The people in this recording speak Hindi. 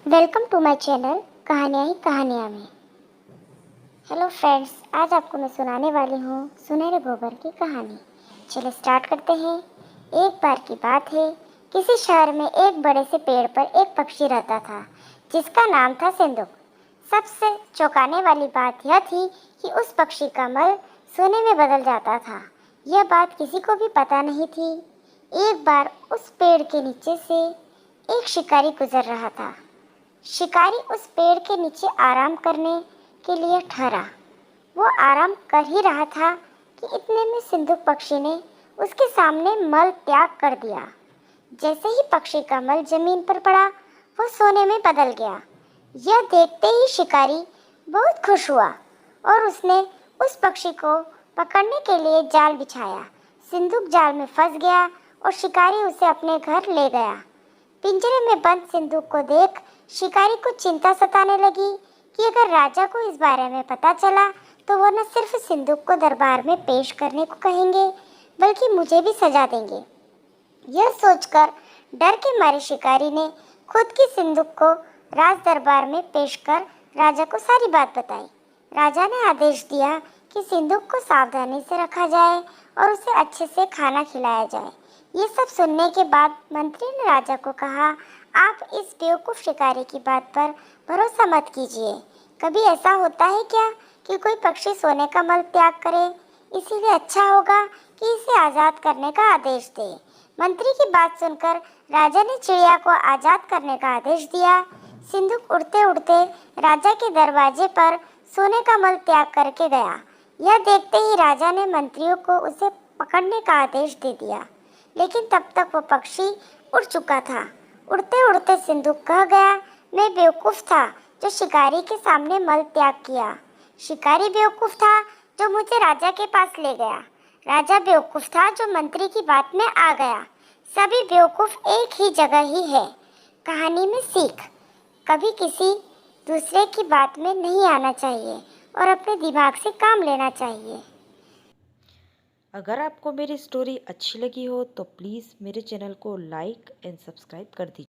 वेलकम टू माय चैनल कहानियाँ ही कहानियाँ में। हेलो फ्रेंड्स, आज आपको मैं सुनाने वाली हूँ सुनहरे गोबर की कहानी। चलो स्टार्ट करते हैं। एक बार की बात है, किसी शहर में एक बड़े से पेड़ पर एक पक्षी रहता था जिसका नाम था सिंदूक। सबसे चौंकाने वाली बात यह थी कि उस पक्षी का मल सोने में बदल जाता था। यह बात किसी को भी पता नहीं थी। एक बार उस पेड़ के नीचे से एक शिकारी गुजर रहा था। शिकारी उस पेड़ के नीचे आराम करने के लिए ठहरा। वो आराम कर ही रहा था कि इतने में सिंदूक पक्षी ने उसके सामने मल त्याग कर दिया। जैसे ही पक्षी का मल जमीन पर पड़ा, वो सोने में बदल गया। यह देखते ही शिकारी बहुत खुश हुआ और उसने उस पक्षी को पकड़ने के लिए जाल बिछाया। सिंदूक जाल में फंस गया और शिकारी उसे अपने घर ले गया। पिंजरे में बंद सिंदूक को देख शिकारी को चिंता सताने लगी कि अगर राजा को इस बारे में पता चला तो वो न सिर्फ सिंदूक को दरबार में पेश करने को कहेंगे, बल्कि मुझे भी सजा देंगे। यह सोचकर डर के मारे शिकारी ने खुद की सिंदूक को राज दरबार में पेश कर राजा को सारी बात बताई। राजा ने आदेश दिया कि सिंदूक को सावधानी से रखा जाए और उसे अच्छे से खाना खिलाया जाए। ये सब सुनने के बाद मंत्री ने राजा को कहा, आप इस बेवकूफ़ शिकारी की बात पर भरोसा मत कीजिए। कभी ऐसा होता है क्या कि कोई पक्षी सोने का मल त्याग करे? इसीलिए अच्छा होगा कि इसे आज़ाद करने का आदेश दे। मंत्री की बात सुनकर राजा ने चिड़िया को आज़ाद करने का आदेश दिया। सिंदूक उड़ते उड़ते राजा के दरवाजे पर सोने का मल त्याग करके गया। यह देखते ही राजा ने मंत्रियों को उसे पकड़ने का आदेश दे दिया, लेकिन तब तक वो पक्षी उड़ चुका था। उड़ते उड़ते सिंदूक कह गया, मैं बेवकूफ़ था जो शिकारी के सामने मल त्याग किया। शिकारी बेवकूफ़ था जो मुझे राजा के पास ले गया। राजा बेवकूफ़ था जो मंत्री की बात में आ गया। सभी बेवकूफ़ एक ही जगह ही है। कहानी में सीख, कभी किसी दूसरे की बात में नहीं आना चाहिए और अपने दिमाग से काम लेना चाहिए। अगर आपको मेरी स्टोरी अच्छी लगी हो तो प्लीज़ मेरे चैनल को लाइक एंड सब्सक्राइब कर दीजिए।